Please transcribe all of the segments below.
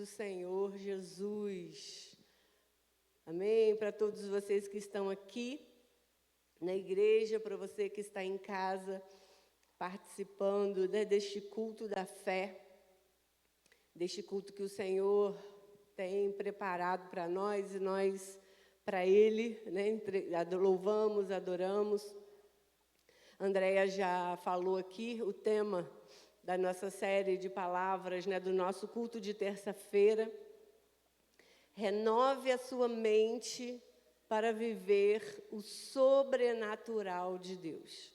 do Senhor Jesus. Amém? Para todos vocês que estão aqui na igreja, para você que está em casa, participando deste culto da fé, deste culto que o Senhor tem preparado para nós e nós para Ele, né? Louvamos, adoramos. Andréia já falou aqui o tema da nossa série de palavras, né, do nosso culto de terça-feira. Renove a sua mente para viver o sobrenatural de Deus.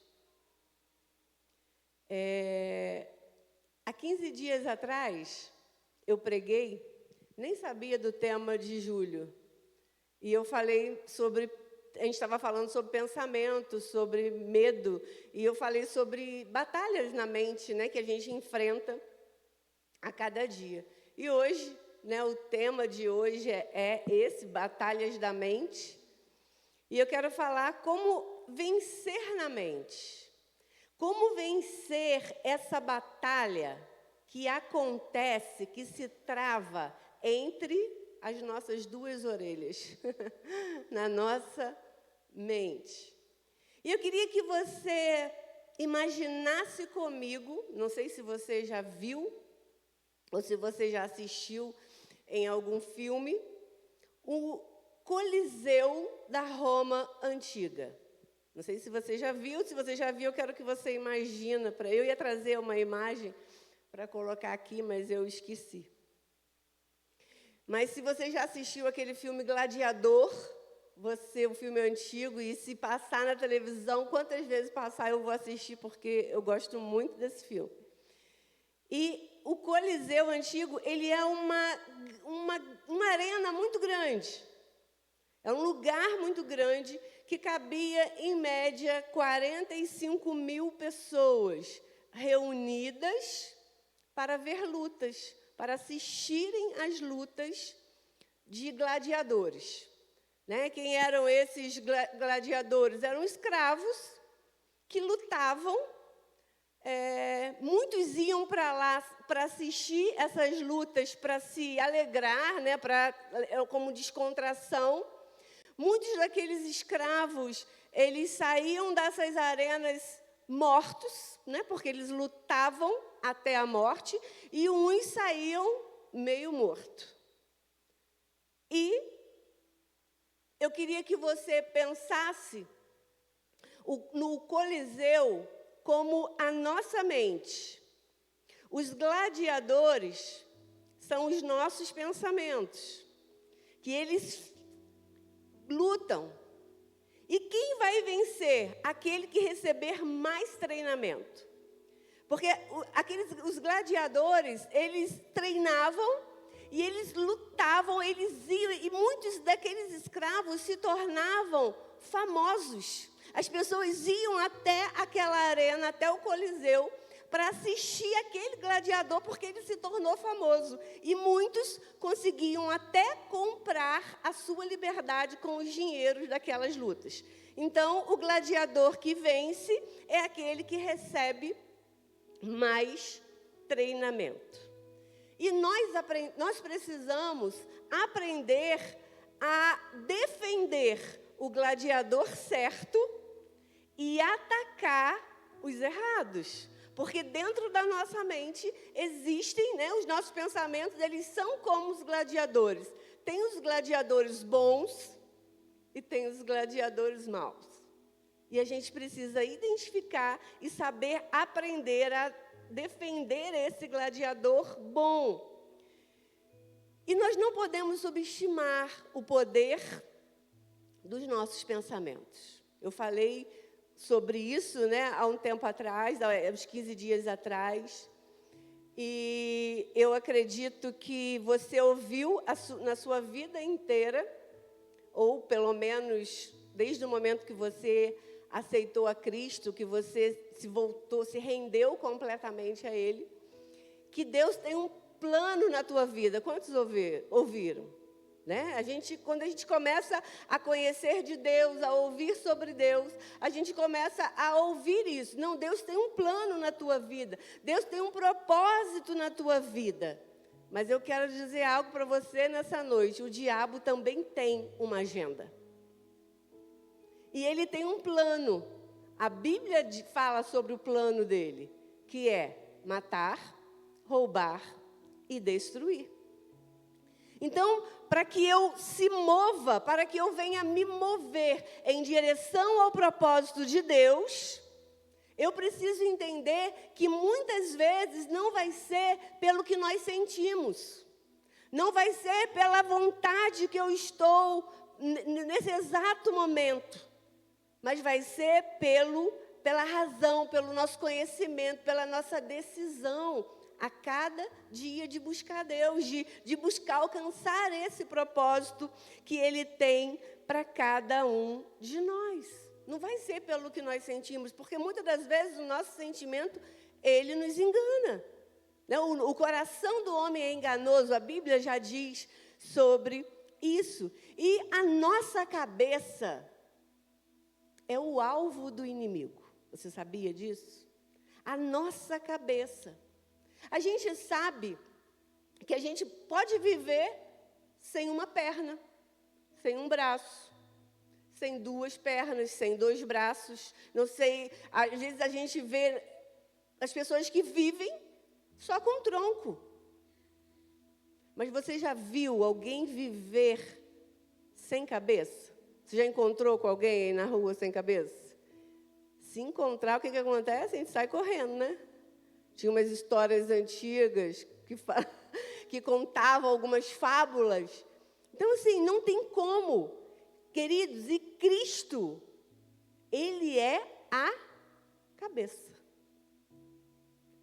Há 15 dias atrás, eu preguei, nem sabia do tema de julho, e eu falei sobre... A gente estava falando sobre pensamento, sobre medo, e eu falei sobre batalhas na mente, né, que a gente enfrenta a cada dia. E hoje, né, o tema de hoje é esse, batalhas da mente. E eu quero falar como vencer na mente. Como vencer essa batalha que acontece, que se trava entre as nossas duas orelhas, na nossa mente. E eu queria que você imaginasse comigo, não sei se você já viu, ou se você já assistiu em algum filme, o Coliseu da Roma Antiga. Não sei se você já viu, se você já viu, eu quero que você imagine. Eu ia trazer uma imagem para colocar aqui, mas eu esqueci. Mas se você já assistiu aquele filme Gladiador, o filme antigo, e se passar na televisão, quantas vezes passar eu vou assistir, porque eu gosto muito desse filme. E o Coliseu Antigo, ele é uma arena muito grande. É um lugar muito grande que cabia, em média, 45 mil pessoas reunidas para ver lutas, para assistirem às lutas de gladiadores. Né? Quem eram esses gladiadores? Eram escravos que lutavam. Muitos iam para lá para assistir essas lutas, para se alegrar, né? Como descontração. Muitos daqueles escravos, eles saíam dessas arenas mortos, né? Porque eles lutavam até a morte, e uns saíam meio mortos. E eu queria que você pensasse no Coliseu como a nossa mente. Os gladiadores são os nossos pensamentos, que eles lutam. E quem vai vencer? Aquele que receber mais treinamento. Porque os gladiadores, eles treinavam e eles lutavam, eles iam, e muitos daqueles escravos se tornavam famosos. As pessoas iam até aquela arena, até o Coliseu, para assistir aquele gladiador, porque ele se tornou famoso. E muitos conseguiam até comprar a sua liberdade com os dinheiros daquelas lutas. Então, o gladiador que vence é aquele que recebe mais treinamento. E nós precisamos aprender a defender o gladiador certo e atacar os errados. Porque dentro da nossa mente existem, né, os nossos pensamentos, eles são como os gladiadores. Tem os gladiadores bons e tem os gladiadores maus. E a gente precisa identificar e saber aprender a defender esse gladiador bom. E nós não podemos subestimar o poder dos nossos pensamentos. Eu falei sobre isso, né, há um tempo atrás, há uns 15 dias atrás. E eu acredito que você ouviu na sua vida inteira, ou pelo menos desde o momento que você aceitou a Cristo, que você se rendeu completamente a Ele, que Deus tem um plano na tua vida. Quantos ouviram? Né? Quando a gente começa a conhecer de Deus, a ouvir sobre Deus, a gente começa a ouvir isso. Não, Deus tem um plano na tua vida. Deus tem um propósito na tua vida. Mas eu quero dizer algo para você nessa noite. O diabo também tem uma agenda. E ele tem um plano. A Bíblia fala sobre o plano dele, que é matar, roubar e destruir. Então, para que eu se mova, para que eu venha me mover em direção ao propósito de Deus, eu preciso entender que muitas vezes não vai ser pelo que nós sentimos. Não vai ser pela vontade que eu estou nesse exato momento. Mas vai ser pela razão, pelo nosso conhecimento, pela nossa decisão a cada dia de buscar Deus, de buscar alcançar esse propósito que Ele tem para cada um de nós. Não vai ser pelo que nós sentimos, porque muitas das vezes o nosso sentimento, ele nos engana. O coração do homem é enganoso, a Bíblia já diz sobre isso. E a nossa cabeça é o alvo do inimigo. Você sabia disso? A nossa cabeça. A gente sabe que a gente pode viver sem uma perna, sem um braço, sem duas pernas, sem dois braços. Não sei, às vezes a gente vê as pessoas que vivem só com tronco. Mas você já viu alguém viver sem cabeça? Você já encontrou com alguém aí na rua sem cabeça? Se encontrar, o que acontece? A gente sai correndo, né? Tinha umas histórias antigas que contavam algumas fábulas. Então, assim, não tem como. Queridos, e Cristo, Ele é a cabeça.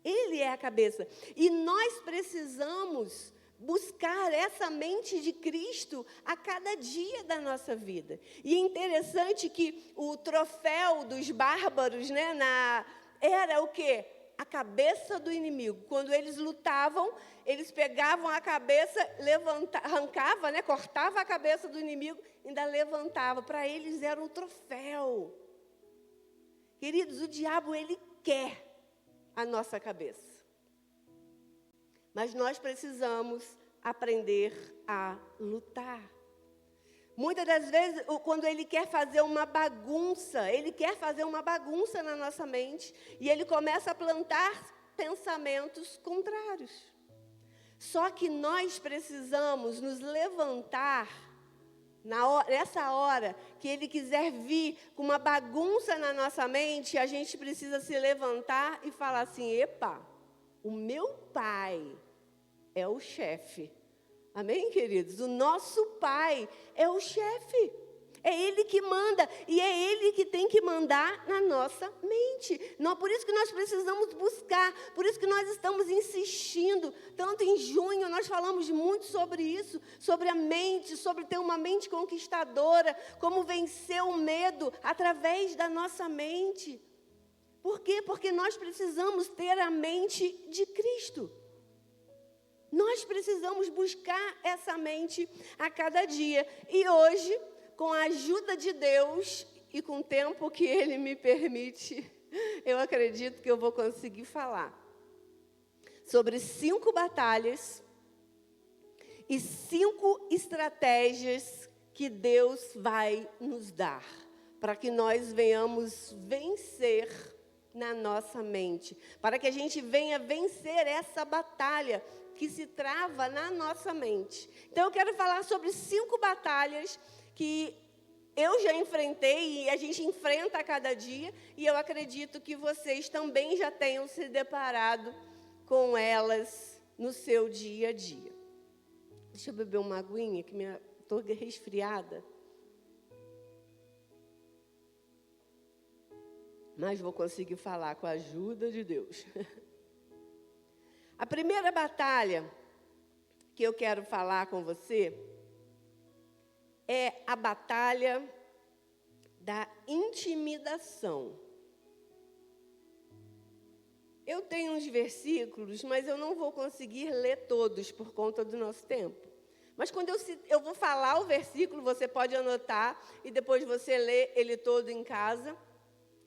Ele é a cabeça. E nós precisamos buscar essa mente de Cristo a cada dia da nossa vida. E é interessante que o troféu dos bárbaros, né, era o quê? A cabeça do inimigo. Quando eles lutavam, eles pegavam a cabeça, arrancava, né, cortava a cabeça do inimigo, ainda levantava. Para eles era um troféu. Queridos, o diabo, ele quer a nossa cabeça. Mas nós precisamos aprender a lutar. Muitas das vezes, quando ele quer fazer uma bagunça na nossa mente, e ele começa a plantar pensamentos contrários. Só que nós precisamos nos levantar, nessa hora que ele quiser vir com uma bagunça na nossa mente, a gente precisa se levantar e falar assim: epa, o meu pai é o chefe. Amém, queridos? O nosso pai é o chefe. É Ele que manda. E é Ele que tem que mandar na nossa mente. Por isso que nós precisamos buscar. Por isso que nós estamos insistindo. Tanto em junho, nós falamos muito sobre isso. Sobre a mente, sobre ter uma mente conquistadora. Como vencer o medo através da nossa mente. Por quê? Porque nós precisamos ter a mente de Cristo. Nós precisamos buscar essa mente a cada dia. E hoje, com a ajuda de Deus e com o tempo que Ele me permite, eu acredito que eu vou conseguir falar sobre 5 batalhas e 5 estratégias que Deus vai nos dar para que nós venhamos vencer na nossa mente, para que a gente venha vencer essa batalha que se trava na nossa mente. Então, eu quero falar sobre 5 batalhas que eu já enfrentei e a gente enfrenta a cada dia, e eu acredito que vocês também já tenham se deparado com elas no seu dia a dia. Deixa eu beber uma aguinha, que estou resfriada. Mas vou conseguir falar com a ajuda de Deus. A primeira batalha que eu quero falar com você é a batalha da intimidação. Eu tenho uns versículos, mas eu não vou conseguir ler todos por conta do nosso tempo. Mas quando eu vou falar o versículo, você pode anotar e depois você lê ele todo em casa.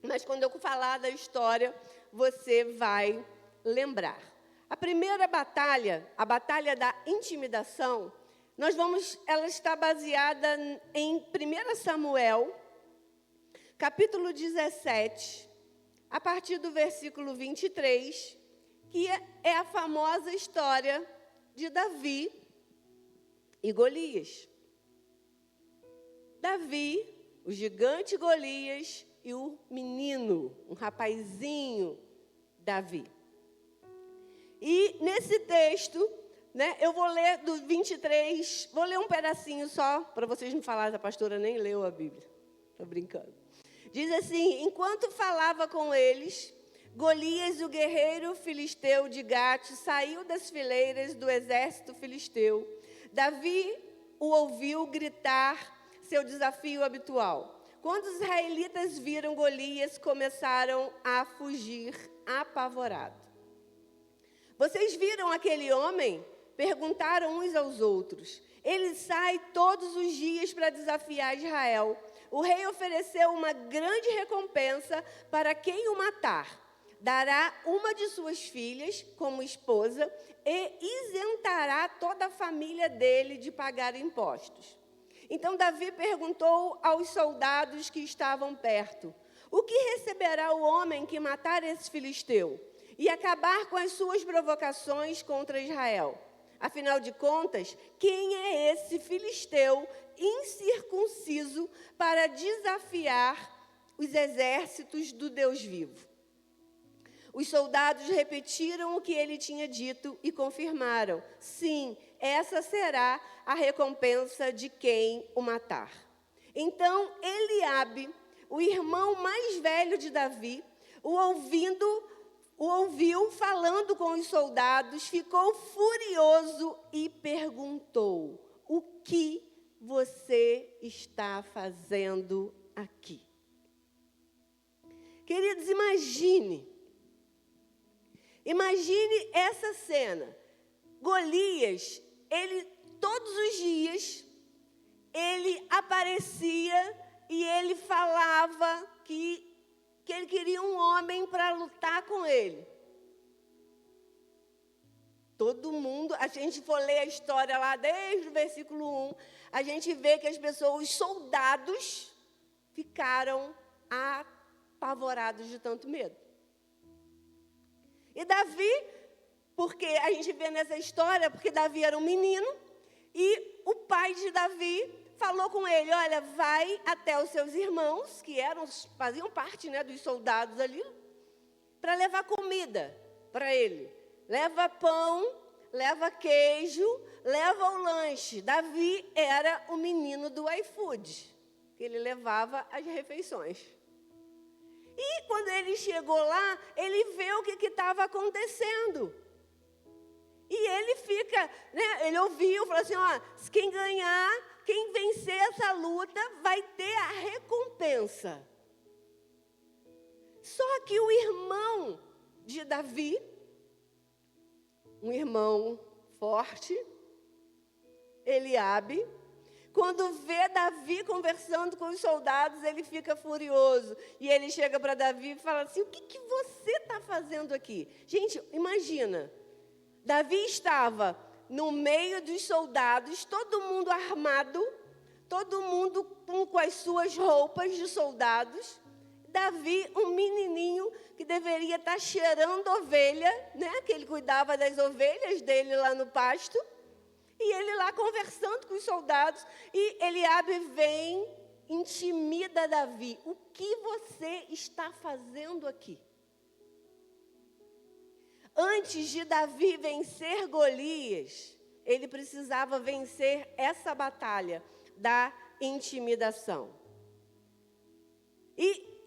Mas quando eu falar da história, você vai lembrar. A primeira batalha, a batalha da intimidação, ela está baseada em 1 Samuel, capítulo 17, a partir do versículo 23, que é a famosa história de Davi e Golias. Davi, o gigante Golias e o menino, um rapazinho, Davi. E nesse texto, eu vou ler do 23, vou ler um pedacinho só, para vocês não falarem, a pastora nem leu a Bíblia. Estou brincando. Diz assim: enquanto falava com eles, Golias, o guerreiro filisteu de Gate, saiu das fileiras do exército filisteu. Davi o ouviu gritar seu desafio habitual. Quando os israelitas viram Golias, começaram a fugir apavorados. Vocês viram aquele homem? Perguntaram uns aos outros. Ele sai todos os dias para desafiar Israel. O rei ofereceu uma grande recompensa para quem o matar. Dará uma de suas filhas como esposa e isentará toda a família dele de pagar impostos. Então Davi perguntou aos soldados que estavam perto: o que receberá o homem que matar esse filisteu e acabar com as suas provocações contra Israel? Afinal de contas, quem é esse filisteu incircunciso para desafiar os exércitos do Deus vivo? Os soldados repetiram o que ele tinha dito e confirmaram: sim, essa será a recompensa de quem o matar. Então Eliabe, o irmão mais velho de Davi, o ouviu falando com os soldados, ficou furioso e perguntou: o que você está fazendo aqui? Queridos, imagine essa cena. Golias, todos os dias, ele aparecia e ele falava que ele queria um homem para lutar com ele. Todo mundo, a gente for ler a história lá desde o versículo 1, a gente vê que os soldados ficaram apavorados de tanto medo. E Davi, porque a gente vê nessa história, porque Davi era um menino, e o pai de Davi falou com ele: olha, vai até os seus irmãos, que faziam parte, dos soldados ali, para levar comida para ele. Leva pão, leva queijo, leva o lanche. Davi era o menino do iFood, que ele levava as refeições. E quando ele chegou lá, ele vê o que estava acontecendo. E ele fica, ele ouviu, falou assim: quem ganhar, quem vencer essa luta vai ter a recompensa. Só que o irmão de Davi, um irmão forte, Eliabe, quando vê Davi conversando com os soldados, ele fica furioso. E ele chega para Davi e fala assim: o que você está fazendo aqui? Gente, imagina, Davi estava no meio dos soldados, todo mundo armado, todo mundo com as suas roupas de soldados. Davi, um menininho que deveria estar cheirando ovelha, que ele cuidava das ovelhas dele lá no pasto. E ele lá conversando com os soldados, e Eliabe vem, intimida Davi: o que você está fazendo aqui? Antes de Davi vencer Golias, ele precisava vencer essa batalha da intimidação. E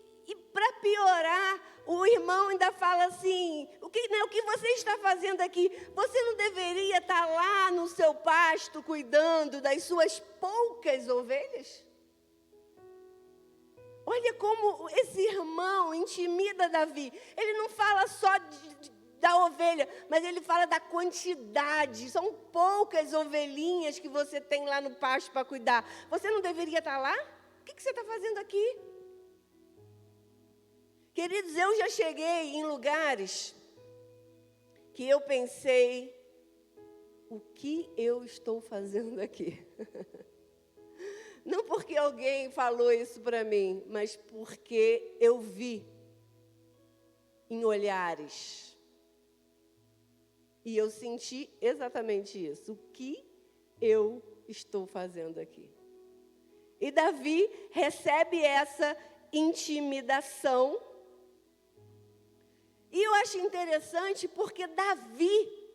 para piorar, o irmão ainda fala assim: o que você está fazendo aqui? Você não deveria estar lá no seu pasto cuidando das suas poucas ovelhas? Olha como esse irmão intimida Davi. Ele não fala só da ovelha, mas ele fala da quantidade. São poucas ovelhinhas que você tem lá no pasto para cuidar. Você não deveria estar lá? O que você está fazendo aqui? Queridos, eu já cheguei em lugares que eu pensei, o que eu estou fazendo aqui? Não porque alguém falou isso para mim, mas porque eu vi em olhares. E eu senti exatamente isso. O que eu estou fazendo aqui? E Davi recebe essa intimidação. E eu acho interessante porque Davi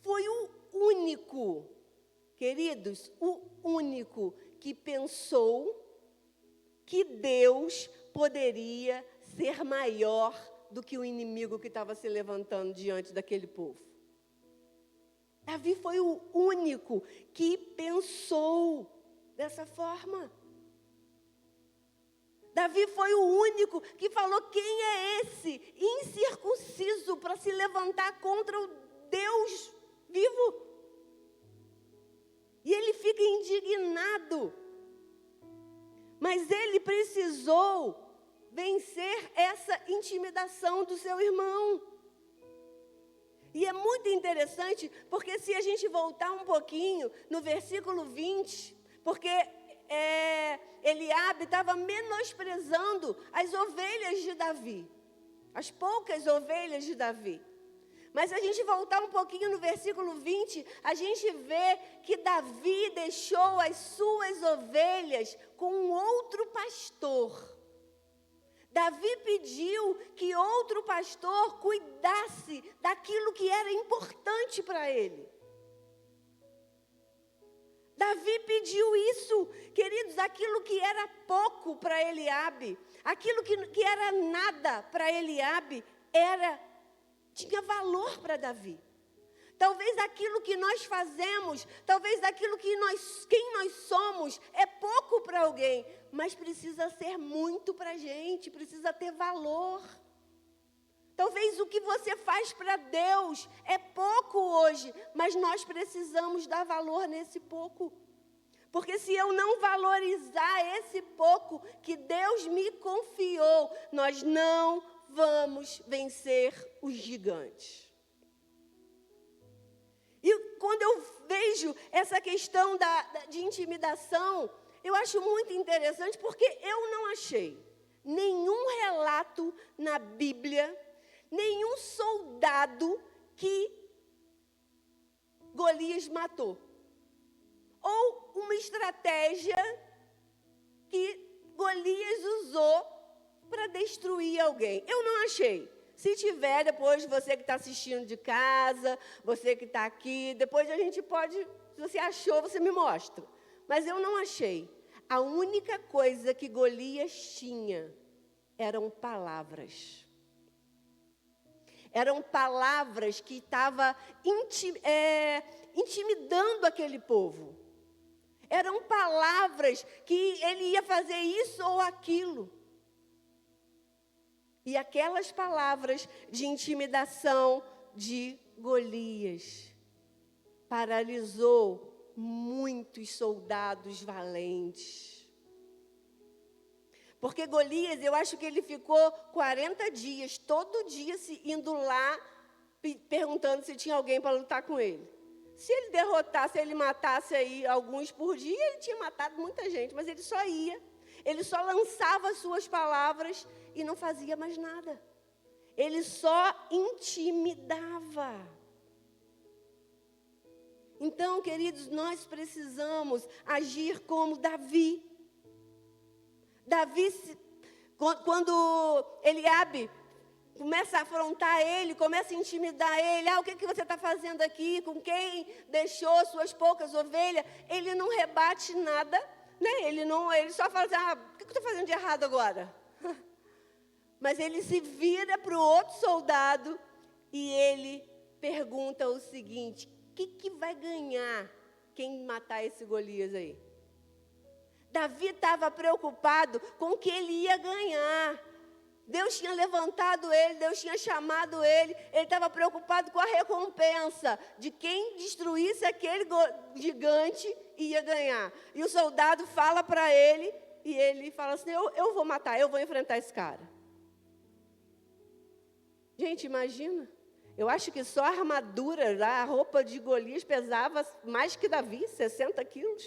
foi o único, queridos, o único que pensou que Deus poderia ser maior do que o inimigo que estava se levantando diante daquele povo. Davi foi o único que pensou dessa forma. Davi foi o único que falou: quem é esse incircunciso para se levantar contra o Deus vivo? E ele fica indignado. Mas ele precisou vencer essa intimidação do seu irmão. E é muito interessante, porque se a gente voltar um pouquinho no versículo 20, porque Eliabe estava menosprezando as ovelhas de Davi, as poucas ovelhas de Davi. Mas se a gente voltar um pouquinho no versículo 20, a gente vê que Davi deixou as suas ovelhas com um outro pastor. Davi pediu que outro pastor cuidasse daquilo que era importante para ele. Davi pediu isso, queridos, aquilo que era pouco para Eliabe, aquilo que era nada para Eliabe, tinha valor para Davi. Talvez aquilo que nós fazemos, talvez aquilo quem nós somos, é pouco para alguém, mas precisa ser muito para a gente, precisa ter valor. Talvez o que você faz para Deus é pouco hoje, mas nós precisamos dar valor nesse pouco. Porque se eu não valorizar esse pouco que Deus me confiou, nós não vamos vencer os gigantes. E quando eu vejo essa questão de intimidação, eu acho muito interessante, porque eu não achei nenhum relato na Bíblia, nenhum soldado que Golias matou. Ou uma estratégia que Golias usou para destruir alguém. Eu não achei. Se tiver, depois você que está assistindo de casa, você que está aqui, depois a gente pode, se você achou, você me mostra. Mas eu não achei. A única coisa que Golias tinha eram palavras. Eram palavras que estavam intimidando aquele povo. Eram palavras que ele ia fazer isso ou aquilo. E aquelas palavras de intimidação de Golias paralisou muitos soldados valentes. Porque Golias, eu acho que ele ficou 40 dias, todo dia indo lá, perguntando se tinha alguém para lutar com ele. Se ele derrotasse, se ele matasse aí alguns por dia, ele tinha matado muita gente, mas ele só ia. Ele só lançava as suas palavras e não fazia mais nada. Ele só intimidava. Então, queridos, nós precisamos agir como Davi. Davi, quando Eliabe começa a afrontar ele, começa a intimidar ele, o que você está fazendo aqui? Com quem deixou suas poucas ovelhas? Ele não rebate nada, né? Ele só fala assim, o que eu estou fazendo de errado agora? Mas ele se vira para o outro soldado e ele pergunta o seguinte: o que vai ganhar quem matar esse Golias aí? Davi estava preocupado com o que ele ia ganhar. Deus tinha levantado ele, Deus tinha chamado ele estava preocupado com a recompensa de quem destruísse aquele gigante ia ganhar. E o soldado fala para ele, e ele fala assim, eu vou matar, eu vou enfrentar esse cara. Gente, imagina, Eu acho que só a armadura, a roupa de Golias pesava mais que Davi, 60 quilos.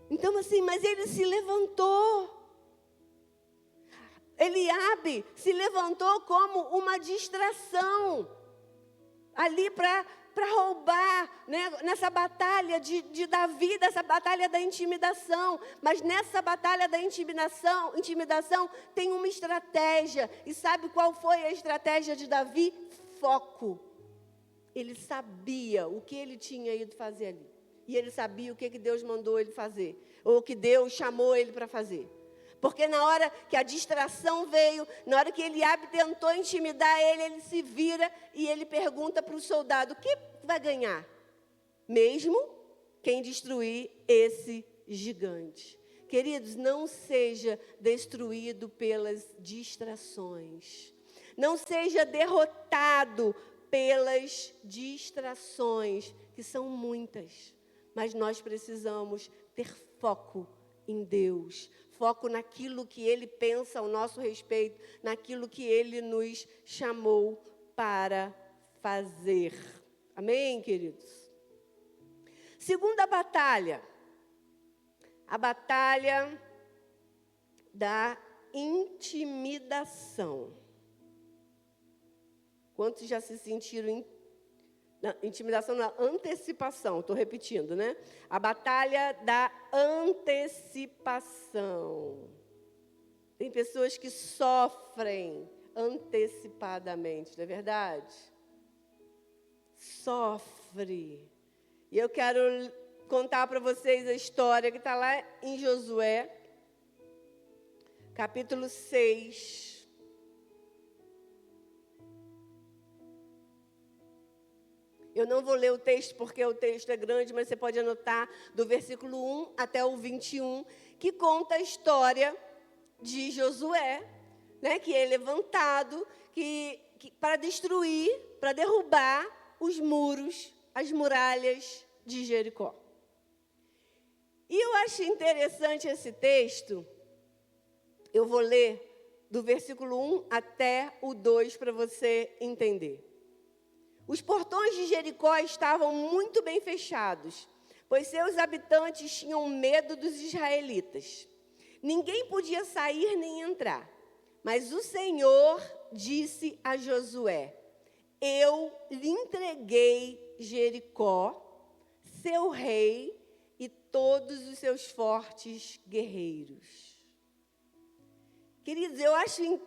Então, assim, mas ele se levantou. Eliabe se levantou como uma distração ali para roubar, né, nessa batalha de Davi, dessa batalha da intimidação. Mas nessa batalha da intimidação tem uma estratégia. E sabe qual foi a estratégia de Davi? Foco. Ele sabia o que ele tinha ido fazer ali. E ele sabia o que Deus mandou ele fazer, ou o que Deus chamou ele para fazer. Porque na hora que a distração veio, na hora que Eliabe tentou intimidar ele, ele se vira e ele pergunta para o soldado: o que vai ganhar? Mesmo quem destruir esse gigante. Queridos, não seja destruído pelas distrações. Não seja derrotado pelas distrações, que são muitas. Mas nós precisamos ter foco em Deus. Foco naquilo que Ele pensa ao nosso respeito, naquilo que Ele nos chamou para fazer. Amém, queridos? Segunda batalha, a batalha da intimidação. Quantos já se sentiram intimidação na antecipação? Estou repetindo, né? A batalha da antecipação. Tem pessoas que sofrem antecipadamente, não é verdade? Sofre. E eu quero contar para vocês a história que está lá em Josué, capítulo 6. Eu não vou ler o texto porque o texto é grande, mas você pode anotar do versículo 1 até o 21, que conta a história de Josué, né, que é levantado para destruir, para derrubar os muros, as muralhas de Jericó. E eu acho interessante esse texto. Eu vou ler do versículo 1 até o 2 para você entender. Os portões de Jericó estavam muito bem fechados, pois seus habitantes tinham medo dos israelitas. Ninguém podia sair nem entrar. Mas o Senhor disse a Josué: eu lhe entreguei Jericó, seu rei e todos os seus fortes guerreiros. Queridos, eu acho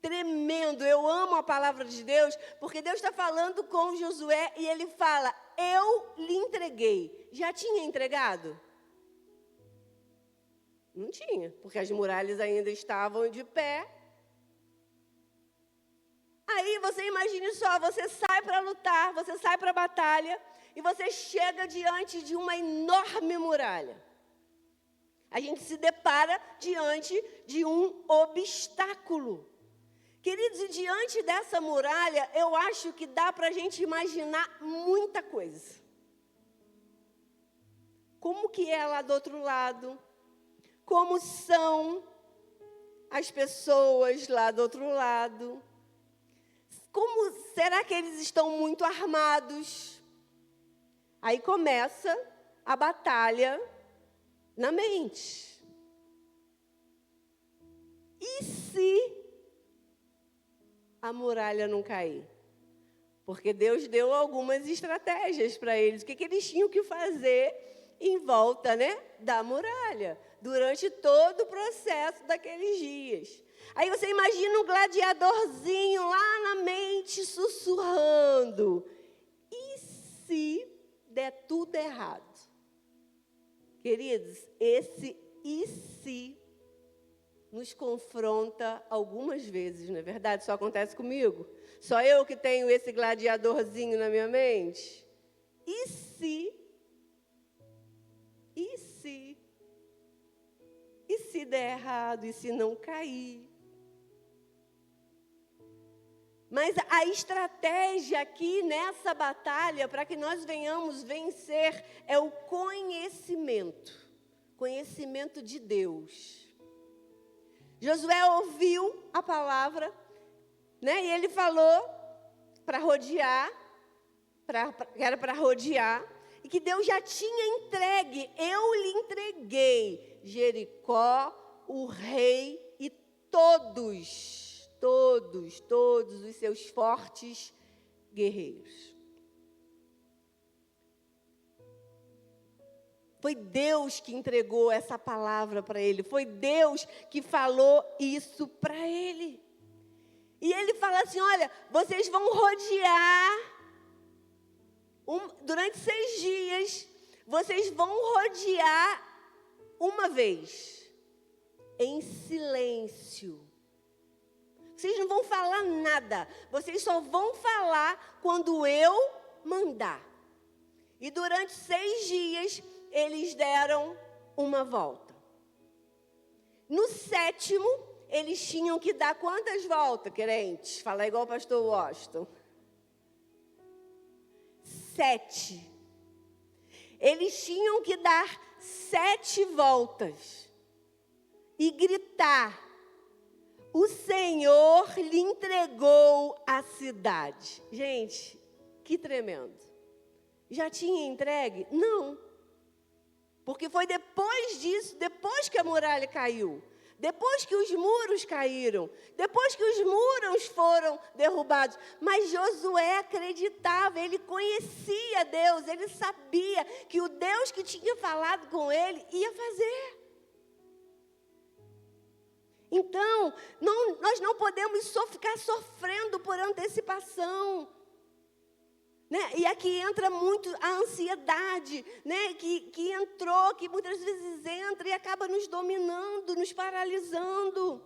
tremendo, eu amo a palavra de Deus, porque Deus está falando com Josué e ele fala: eu lhe entreguei. Já tinha entregado? Não tinha, porque as muralhas ainda estavam de pé. Aí você imagine só, você sai para lutar, você sai para a batalha e você chega diante de uma enorme muralha. A gente se depara diante de um obstáculo. Queridos, e diante dessa muralha, eu acho que dá para a gente imaginar muita coisa. Como que é lá do outro lado? Como são as pessoas lá do outro lado? Como será que eles estão muito armados? Aí começa a batalha na mente. E se a muralha não cair? Porque Deus deu algumas estratégias para eles. O que eles tinham que fazer em volta, né, da muralha, durante todo o processo daqueles dias. Aí você imagina um gladiadorzinho lá na mente, sussurrando: e se der tudo errado? Queridos, esse e se nos confronta algumas vezes, não é verdade? Só acontece comigo? Só eu que tenho esse gladiadorzinho na minha mente? E se? E se? E se der errado? E se não cair? Mas a estratégia aqui nessa batalha, para que nós venhamos vencer, é o conhecimento. Conhecimento de Deus. Josué ouviu a palavra, né? E ele falou para rodear, era para rodear, e que Deus já tinha entregue, eu lhe entreguei Jericó, o rei e todos os seus fortes guerreiros. Foi Deus que entregou essa palavra para ele, foi Deus que falou isso para ele. E ele fala assim, olha, vocês vão rodear, durante 6 dias, vocês vão rodear uma vez, em silêncio. Vocês não vão falar nada, vocês só vão falar quando eu mandar. E durante 6 dias, eles deram uma volta. No 7º, eles tinham que dar quantas voltas, crentes? Fala igual o pastor Washington. 7. Eles tinham que dar 7 voltas. E gritar, o Senhor lhe entregou a cidade. Gente, que tremendo. Já tinha entregue? Não. Porque foi depois disso, depois que a muralha caiu, depois que os muros caíram, depois que os muros foram derrubados. Mas Josué acreditava, ele conhecia Deus, ele sabia que o Deus que tinha falado com ele ia fazer. Então, nós não podemos só ficar sofrendo por antecipação. Né? E aqui entra muito a ansiedade, né? que entrou, que muitas vezes entra e acaba nos dominando, nos paralisando.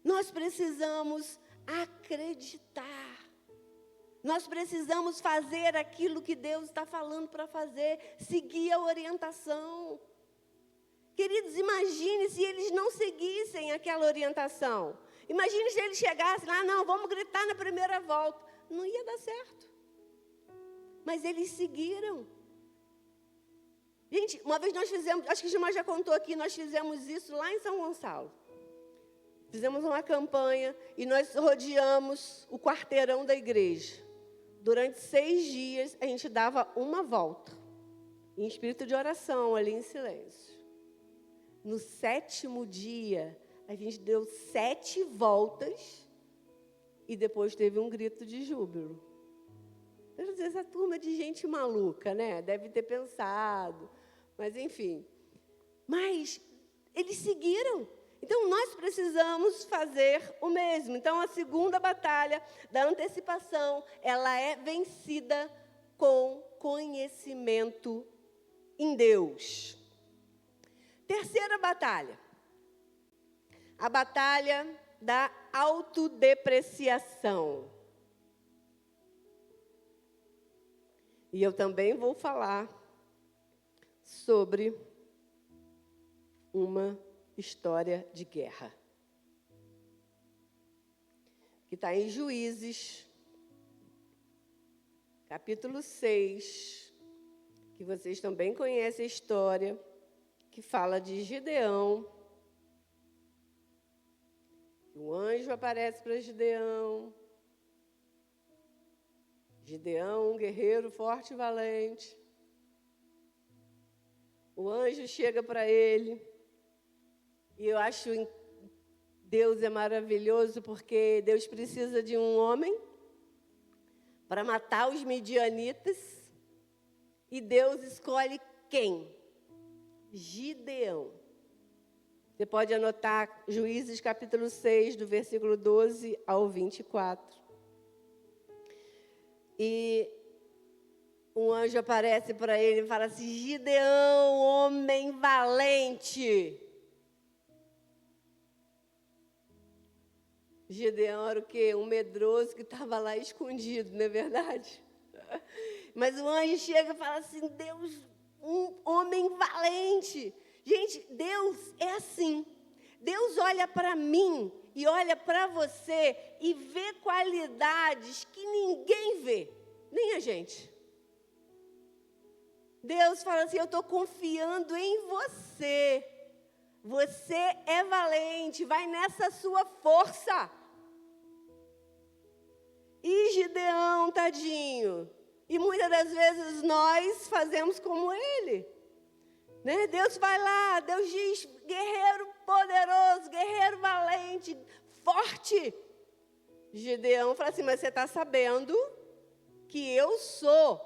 Nós precisamos acreditar. Nós precisamos fazer aquilo que Deus está falando para fazer, seguir a orientação. Queridos, imagine se eles não seguissem aquela orientação. Imagine se eles chegassem lá, não, vamos gritar na primeira volta. Não ia dar certo. Mas eles seguiram. Gente, uma vez nós fizemos, acho que o Gilmar já contou aqui, nós fizemos isso lá em São Gonçalo. Fizemos uma campanha e nós rodeamos o quarteirão da igreja. Durante 6 dias, a gente dava uma volta. Em espírito de oração, ali em silêncio. No 7º dia, a gente deu 7 voltas. E depois teve um grito de júbilo. Às vezes a turma é de gente maluca, né? Deve ter pensado. Mas, enfim. Mas eles seguiram. Então, nós precisamos fazer o mesmo. Então, a segunda batalha da antecipação, ela é vencida com conhecimento em Deus. Terceira batalha. A batalha da autodepreciação. E eu também vou falar sobre uma história de guerra. Que está em Juízes, capítulo 6, que vocês também conhecem a história, que fala de Gideão. Um anjo aparece para Gideão. Gideão, um guerreiro forte e valente. O anjo chega para ele. E eu acho que Deus é maravilhoso porque Deus precisa de um homem para matar os midianitas. E Deus escolhe quem? Gideão. Você pode anotar Juízes capítulo 6, do versículo 12 ao 24. E um anjo aparece para ele e fala assim, Gideão, homem valente. Gideão era o quê? Um medroso que estava lá escondido, não é verdade? Mas o anjo chega e fala assim, Deus, um homem valente. Gente, Deus é assim. Deus olha para mim e olha para você e vê qualidades que ninguém vê, nem a gente. Deus fala assim, eu estou confiando em você. Você é valente, vai nessa sua força. E Gideão, tadinho. E muitas das vezes nós fazemos como ele. Né? Deus vai lá, Deus diz, guerreiro poderoso, guerreiro valente, forte. Gideão fala assim, mas você está sabendo que eu sou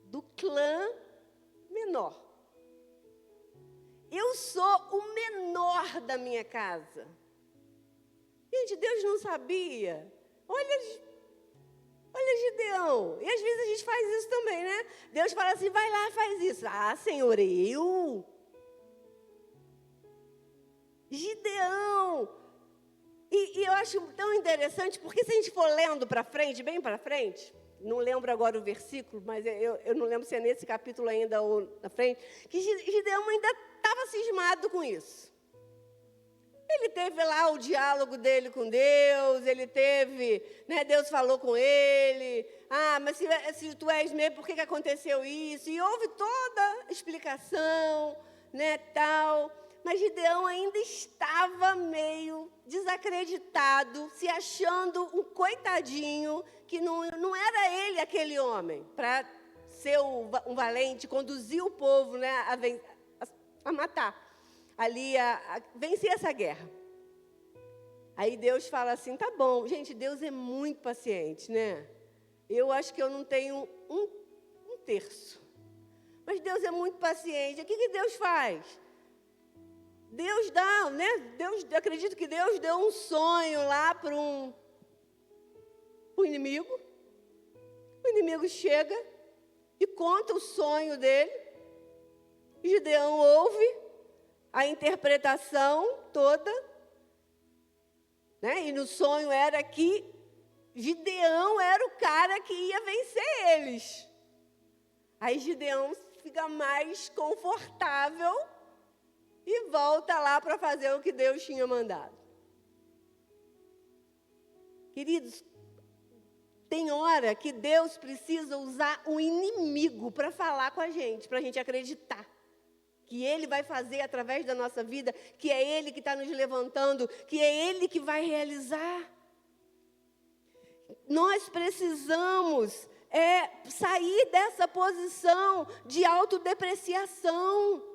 do clã menor. Eu sou o menor da minha casa. Gente, Deus não sabia. Olha, Gideão. E às vezes a gente faz isso também, né? Deus fala assim, vai lá, faz isso. Ah, Senhor, eu? Gideão. E eu acho tão interessante, porque se a gente for lendo para frente, bem para frente, não lembro agora o versículo, mas eu não lembro se é nesse capítulo ainda ou na frente, que Gideão ainda estava cismado com isso. Ele teve lá o diálogo dele com Deus, ele teve, né, Deus falou com ele, mas se tu és mesmo, por que aconteceu isso? E houve toda a explicação, né, tal. Mas Gideão ainda estava meio desacreditado, se achando um coitadinho, que não era ele aquele homem, para ser um valente, conduzir o povo, né, a matar, ali, a vencer essa guerra. Aí Deus fala assim, tá bom. Gente, Deus é muito paciente, né? Eu acho que eu não tenho um terço. Mas Deus é muito paciente. O que Deus faz? Deus dá, né? Eu acredito que Deus deu um sonho lá para um inimigo. O inimigo chega e conta o sonho dele. Gideão ouve a interpretação toda, né? E no sonho era que Gideão era o cara que ia vencer eles. Aí Gideão fica mais confortável e volta lá para fazer o que Deus tinha mandado. Queridos, tem hora que Deus precisa usar o inimigo para falar com a gente acreditar que Ele vai fazer através da nossa vida, que é Ele que está nos levantando, que é Ele que vai realizar. Nós precisamos sair dessa posição de autodepreciação,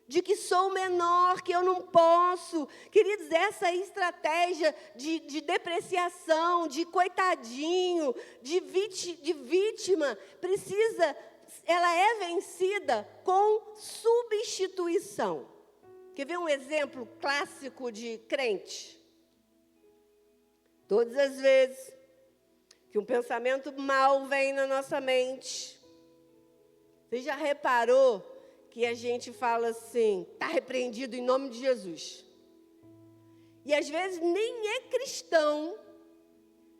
de que sou menor, que eu não posso. Queridos, essa estratégia de depreciação, de coitadinho, de vítima, ela é vencida com substituição. Quer ver um exemplo clássico de crente? Todas as vezes que um pensamento mau vem na nossa mente, você já reparou que a gente fala assim, está repreendido em nome de Jesus. E às vezes nem é cristão.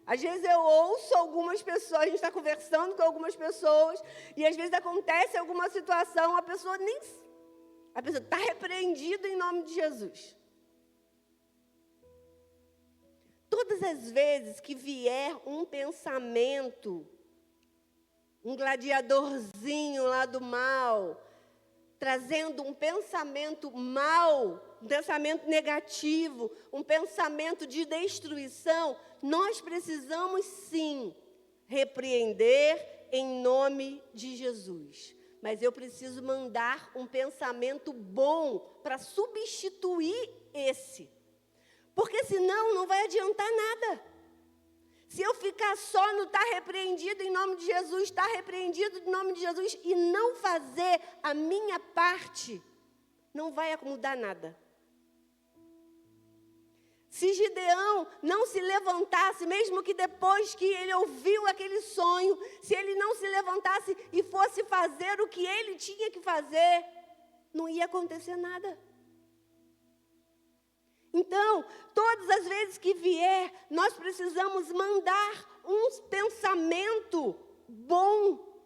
Às vezes eu ouço algumas pessoas, a gente está conversando com algumas pessoas, e às vezes acontece alguma situação, a pessoa está repreendido em nome de Jesus. Todas as vezes que vier um pensamento, um gladiadorzinho lá do mal, trazendo um pensamento mau, um pensamento negativo, um pensamento de destruição, nós precisamos sim repreender em nome de Jesus. Mas eu preciso mandar um pensamento bom para substituir esse. Porque senão não vai adiantar nada. Se eu ficar só no está repreendido em nome de Jesus, está repreendido em nome de Jesus, e não fazer a minha parte, não vai mudar nada. Se Gideão não se levantasse, mesmo que depois que ele ouviu aquele sonho, se ele não se levantasse e fosse fazer o que ele tinha que fazer, não ia acontecer nada. Então, todas as vezes que vier, nós precisamos mandar um pensamento bom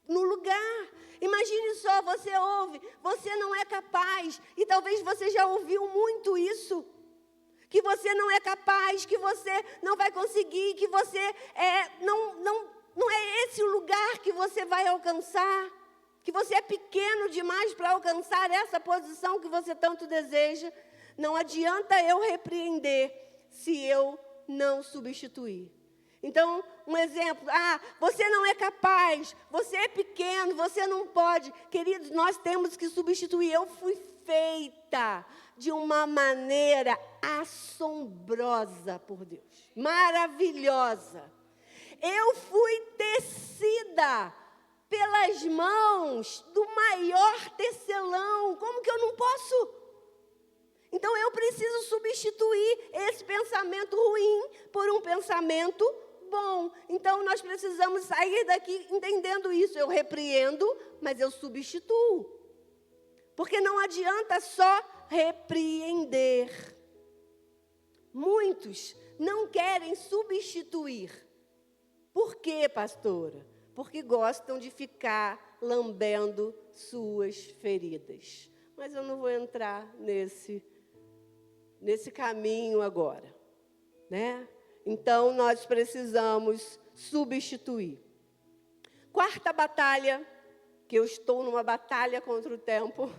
no lugar. Imagine só, você ouve, você não é capaz, e talvez você já ouviu muito isso, que você não é capaz, que você não vai conseguir, que você não é esse o lugar que você vai alcançar, que você é pequeno demais para alcançar essa posição que você tanto deseja. Não adianta eu repreender se eu não substituir. Então, um exemplo, você não é capaz, você é pequeno, você não pode. Queridos, nós temos que substituir. Eu fui feita de uma maneira assombrosa por Deus, maravilhosa. Eu fui tecida pelas mãos do maior tecelão. Como que eu não posso? Então, eu preciso substituir esse pensamento ruim por um pensamento bom. Então, nós precisamos sair daqui entendendo isso. Eu repreendo, mas eu substituo. Porque não adianta só repreender. Muitos não querem substituir. Por quê, pastora? Porque gostam de ficar lambendo suas feridas. Mas eu não vou entrar nesse caminho agora, né? Então, nós precisamos substituir. Quarta batalha, que eu estou numa batalha contra o tempo,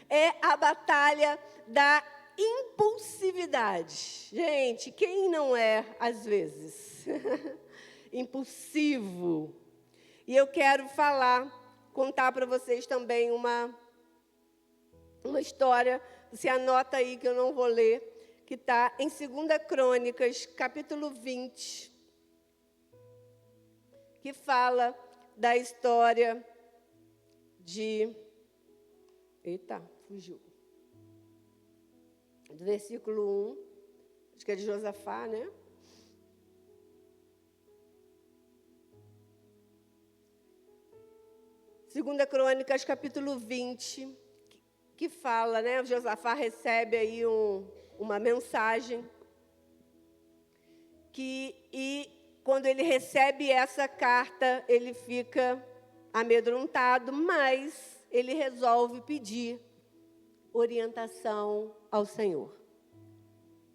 é a batalha da impulsividade. Gente, quem não é, às vezes, impulsivo? E eu quero contar para vocês também uma história. Você anota aí que eu não vou ler, que está em 2 Crônicas, capítulo 20, que fala da história de... Eita, fugiu. Do versículo 1, acho que é de Josafá, né? Segunda Crônicas, capítulo 20, que fala, né? O Josafá recebe aí uma mensagem e quando ele recebe essa carta, ele fica amedrontado, mas ele resolve pedir orientação ao Senhor.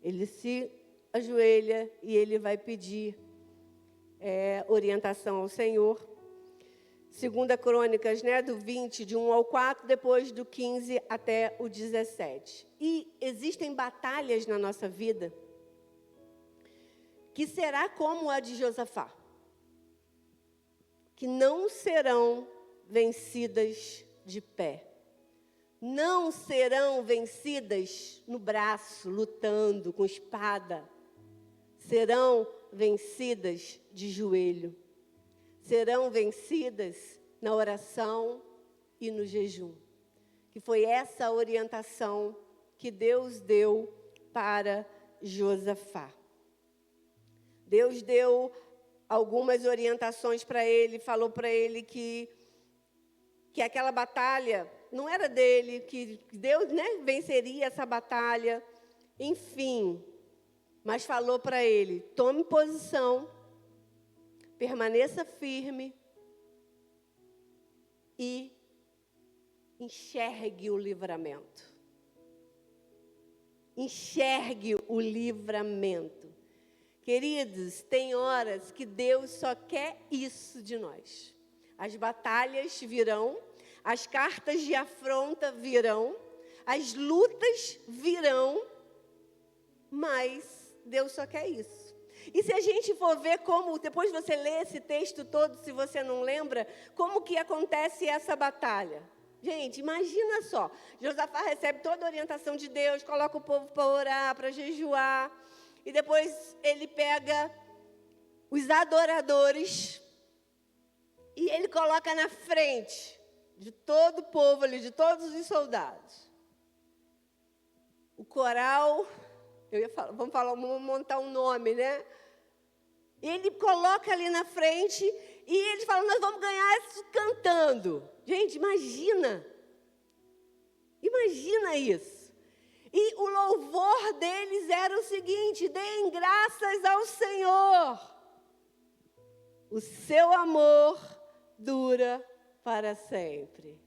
Ele se ajoelha e ele vai pedir orientação ao Senhor. 2 Crônicas, né, do 20, de 1 ao 4, depois do 15 até o 17. E existem batalhas na nossa vida que será como a de Josafá, que não serão vencidas de pé. Não serão vencidas no braço, lutando com espada. Serão vencidas de joelho. Serão vencidas na oração e no jejum. Que foi essa orientação que Deus deu para Josafá. Deus deu algumas orientações para ele, falou para ele que aquela batalha não era dele, que Deus, né, venceria essa batalha, enfim. Mas falou para ele, tome posição, permaneça firme e enxergue o livramento. Enxergue o livramento. Queridos, tem horas que Deus só quer isso de nós. As batalhas virão, as cartas de afronta virão, as lutas virão, mas Deus só quer isso. E se a gente for ver como, depois você lê esse texto todo, se você não lembra, como que acontece essa batalha? Gente, imagina só, Josafá recebe toda a orientação de Deus, coloca o povo para orar, para jejuar, e depois ele pega os adoradores e ele coloca na frente de todo o povo ali, de todos os soldados. O coral, vamos montar um nome, né? Ele coloca ali na frente e eles falam, nós vamos ganhar isso cantando. Gente, imagina isso. E o louvor deles era o seguinte, deem graças ao Senhor. O seu amor dura para sempre.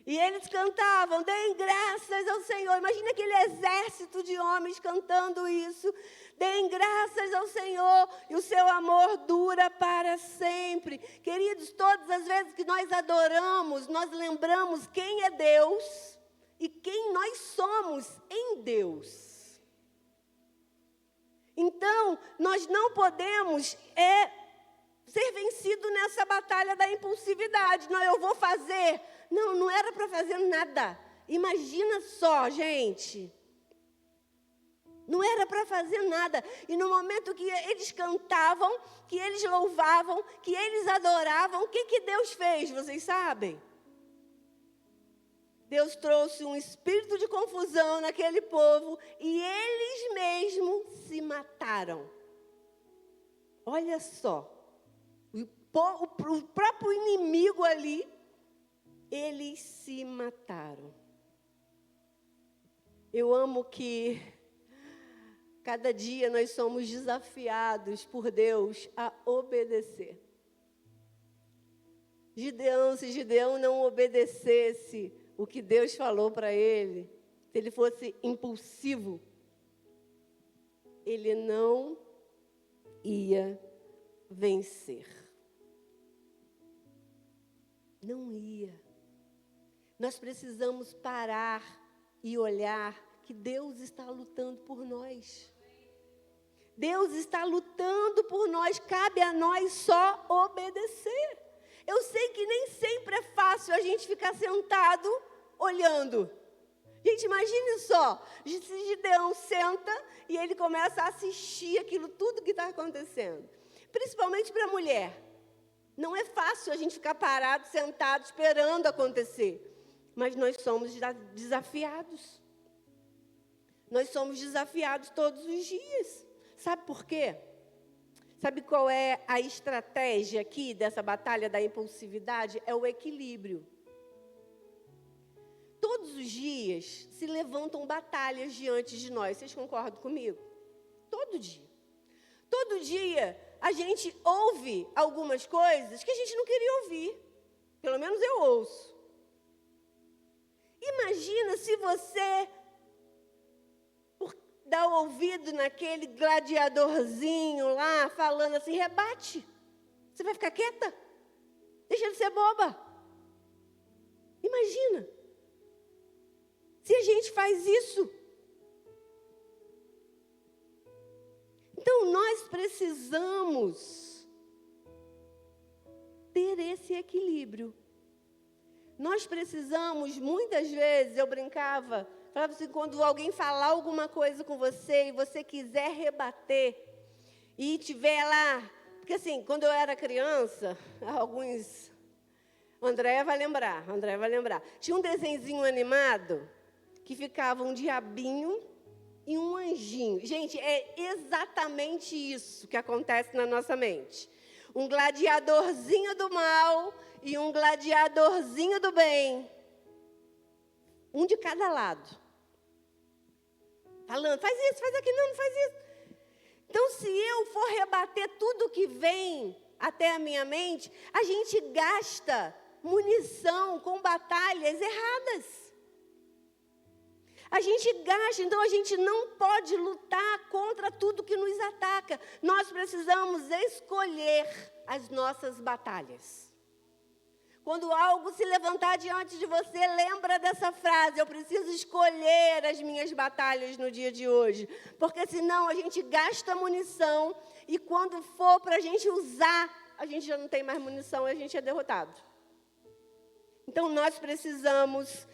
E eles cantavam, deem graças ao Senhor. Imagina aquele exército de homens cantando isso. Deem graças ao Senhor e o seu amor dura para sempre. Queridos, todas as vezes que nós adoramos, nós lembramos quem é Deus e quem nós somos em Deus. Então, nós não podemos ser vencidos nessa batalha da impulsividade. Não, eu vou fazer. Não, não era para fazer nada. Imagina só, gente. Não era para fazer nada. E no momento que eles cantavam, que eles louvavam, que eles adoravam, o que Deus fez? Vocês sabem? Deus trouxe um espírito de confusão naquele povo e eles mesmos se mataram. Olha só. O próprio inimigo ali, eles se mataram. Eu amo que cada dia nós somos desafiados por Deus a obedecer. Se Gideão não obedecesse o que Deus falou para ele, se ele fosse impulsivo, ele não ia vencer. Não ia. Nós precisamos parar e olhar que Deus está lutando por nós. Deus está lutando por nós, cabe a nós só obedecer. Eu sei que nem sempre é fácil a gente ficar sentado olhando. Gente, imagine só, se Gideão senta e ele começa a assistir aquilo tudo que está acontecendo. Principalmente para a mulher. Não é fácil a gente ficar parado, sentado, esperando acontecer. Mas nós somos desafiados. Nós somos desafiados todos os dias. Sabe por quê? Sabe qual é a estratégia aqui dessa batalha da impulsividade? É o equilíbrio. Todos os dias se levantam batalhas diante de nós. Vocês concordam comigo? Todo dia. Todo dia a gente ouve algumas coisas que a gente não queria ouvir. Pelo menos eu ouço. Imagina se você dá ouvido naquele gladiadorzinho lá, falando assim, rebate. Você vai ficar quieta? Deixa de ser boba. Imagina. Se a gente faz isso. Então, nós precisamos ter esse equilíbrio. Nós precisamos, muitas vezes, eu brincava, falava assim, quando alguém falar alguma coisa com você e você quiser rebater e tiver lá, porque assim, quando eu era criança, André vai lembrar, tinha um desenhozinho animado que ficava um diabinho e um anjinho. Gente, é exatamente isso que acontece na nossa mente. Um gladiadorzinho do mal e um gladiadorzinho do bem. Um de cada lado. Falando, faz isso, faz aquilo, não faz isso. Então, se eu for rebater tudo que vem até a minha mente, a gente gasta munição com batalhas erradas. A gente gasta, então a gente não pode lutar contra tudo que nos ataca. Nós precisamos escolher as nossas batalhas. Quando algo se levantar diante de você, lembra dessa frase, eu preciso escolher as minhas batalhas no dia de hoje. Porque senão a gente gasta munição e quando for para a gente usar, a gente já não tem mais munição e a gente é derrotado. Então nós precisamos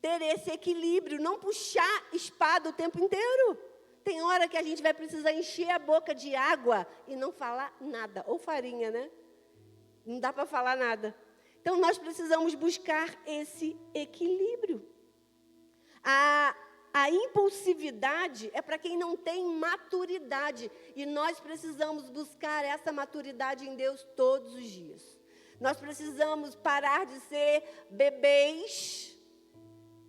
ter esse equilíbrio, não puxar espada o tempo inteiro. Tem hora que a gente vai precisar encher a boca de água e não falar nada. Ou farinha, né? Não dá para falar nada. Então, nós precisamos buscar esse equilíbrio. A impulsividade é para quem não tem maturidade. E nós precisamos buscar essa maturidade em Deus todos os dias. Nós precisamos parar de ser bebês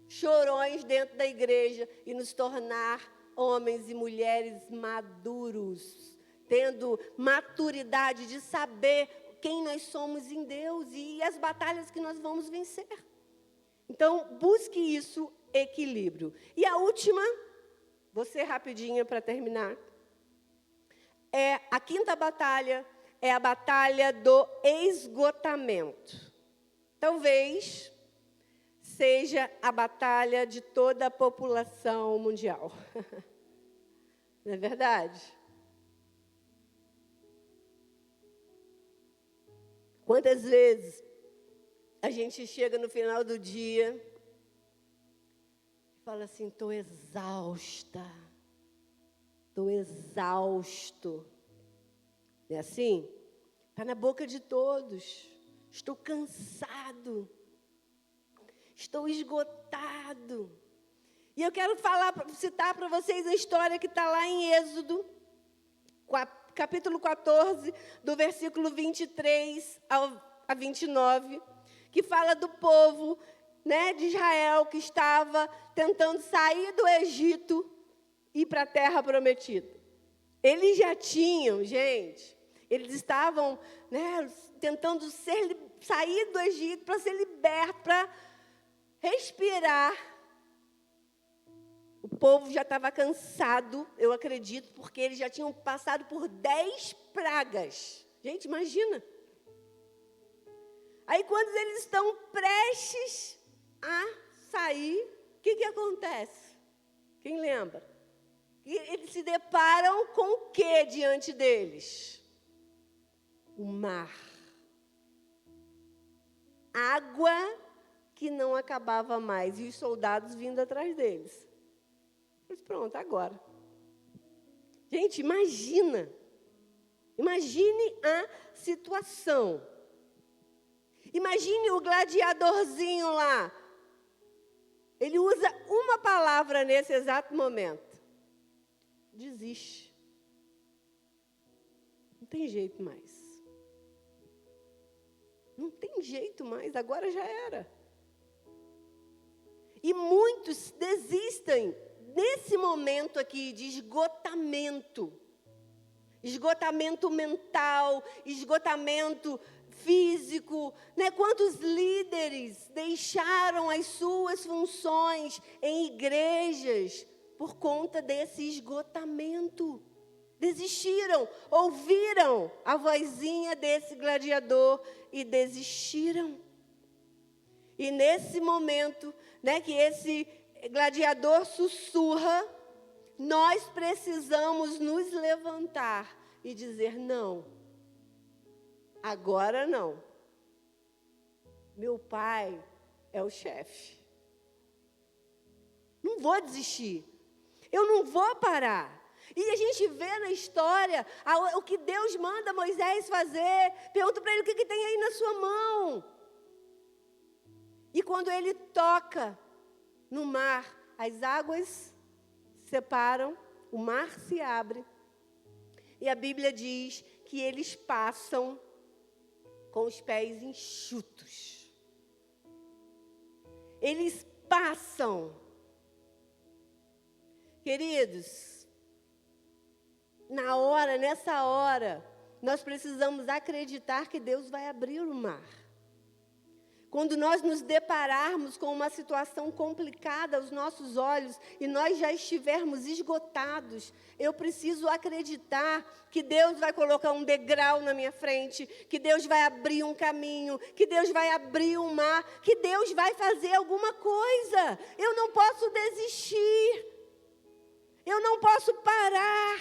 chorões dentro da igreja e nos tornar homens e mulheres maduros, tendo maturidade de saber quem nós somos em Deus e as batalhas que nós vamos vencer. Então, busque isso, equilíbrio. E a última, vou ser rapidinha para terminar, a quinta batalha, é a batalha do esgotamento. Talvez seja a batalha de toda a população mundial. Não é verdade? Quantas vezes a gente chega no final do dia e fala assim, estou exausta, estou exausto. Não é assim? Está na boca de todos. Estou cansado. Estou esgotado. E eu quero citar para vocês a história que está lá em Êxodo, capítulo 14, do versículo 23 a 29, que fala do povo, né, de Israel que estava tentando sair do Egito e ir para a terra prometida. Eles já tinham, gente, eles estavam, né, tentando sair do Egito para ser libertos, para respirar. O povo já estava cansado, eu acredito, porque eles já tinham passado por 10 pragas. Gente, imagina. Aí, quando eles estão prestes a sair, o que acontece? Quem lembra? E eles se deparam com o que diante deles? O mar. Água que não acabava mais. E os soldados vindo atrás deles. Mas pronto, agora. Gente, imagina. Imagine a situação. Imagine o gladiadorzinho lá. Ele usa uma palavra nesse exato momento. Desiste. Não tem jeito mais. Não tem jeito mais, agora já era. E muitos desistem nesse momento aqui de esgotamento. Esgotamento mental, esgotamento físico, né? Quantos líderes deixaram as suas funções em igrejas por conta desse esgotamento? Desistiram, ouviram a vozinha desse gladiador e desistiram. E nesse momento, né, que esse gladiador sussurra, nós precisamos nos levantar e dizer não. Agora não. Meu pai é o chefe. Não vou desistir. Eu não vou parar. E a gente vê na história o que Deus manda Moisés fazer. Pergunta para ele o que tem aí na sua mão. E quando ele toca no mar, as águas separam, o mar se abre. E a Bíblia diz que eles passam com os pés enxutos. Eles passam. Queridos, nessa hora, nós precisamos acreditar que Deus vai abrir o mar. Quando nós nos depararmos com uma situação complicada aos nossos olhos e nós já estivermos esgotados, eu preciso acreditar que Deus vai colocar um degrau na minha frente, que Deus vai abrir um caminho, que Deus vai abrir um mar, que Deus vai fazer alguma coisa. Eu não posso desistir. Eu não posso parar.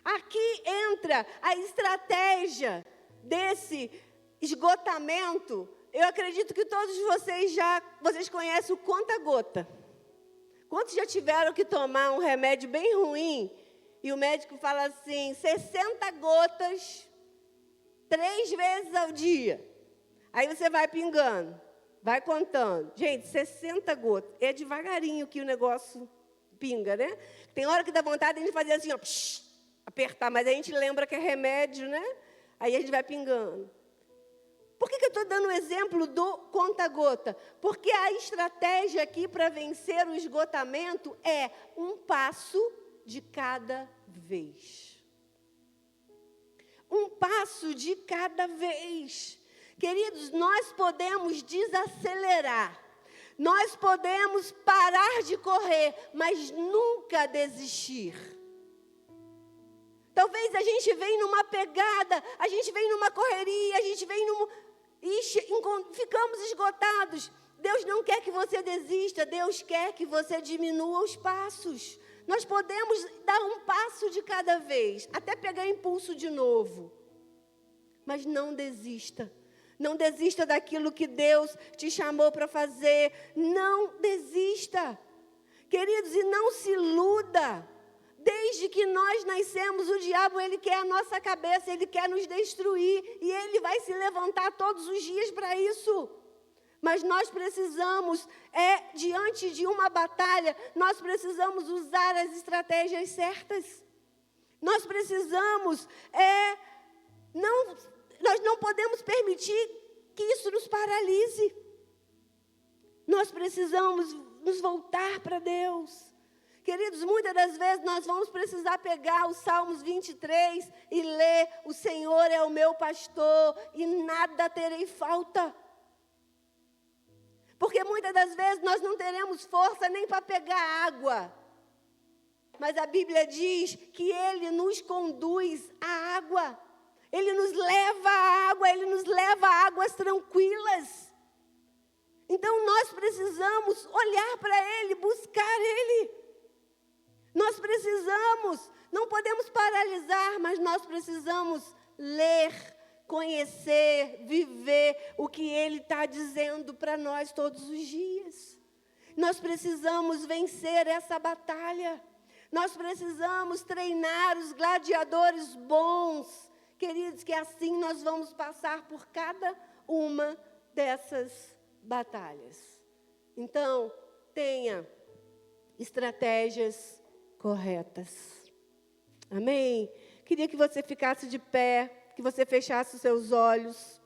Aqui entra a estratégia desse esgotamento. Eu acredito que todos vocês conhecem o conta-gota. Quantos já tiveram que tomar um remédio bem ruim e o médico fala assim, 60 gotas, 3 vezes ao dia. Aí você vai pingando, vai contando. Gente, 60 gotas. É devagarinho que o negócio pinga, né? Tem hora que dá vontade de a gente fazer assim, ó, apertar, mas a gente lembra que é remédio, né? Aí a gente vai pingando. Por que eu estou dando o exemplo do conta-gota? Porque a estratégia aqui para vencer o esgotamento é um passo de cada vez. Um passo de cada vez. Queridos, nós podemos desacelerar. Nós podemos parar de correr, mas nunca desistir. Talvez a gente venha numa pegada, a gente vem numa correria, a gente vem e ficamos esgotados. Deus não quer que você desista, Deus quer que você diminua os passos. Nós podemos dar um passo de cada vez, até pegar impulso de novo. Mas não desista. Não desista daquilo que Deus te chamou para fazer. Não desista. Queridos, e não se iluda. Desde que nós nascemos, o diabo, ele quer a nossa cabeça, ele quer nos destruir. E ele vai se levantar todos os dias para isso. Mas nós precisamos, diante de uma batalha, nós precisamos usar as estratégias certas. Nós precisamos, nós não podemos permitir que isso nos paralise. Nós precisamos nos voltar para Deus. Queridos, muitas das vezes nós vamos precisar pegar os Salmos 23 e ler: o Senhor é o meu pastor e nada terei falta. Porque muitas das vezes nós não teremos força nem para pegar água. Mas a Bíblia diz que Ele nos conduz à água. Ele nos leva à água, Ele nos leva a águas tranquilas. Então nós precisamos olhar para Ele, buscar Ele. Nós precisamos, não podemos paralisar, mas nós precisamos ler, conhecer, viver o que Ele está dizendo para nós todos os dias. Nós precisamos vencer essa batalha. Nós precisamos treinar os gladiadores bons. Queridos, que assim nós vamos passar por cada uma dessas batalhas. Então, tenha estratégias corretas. Amém? Queria que você ficasse de pé, que você fechasse os seus olhos.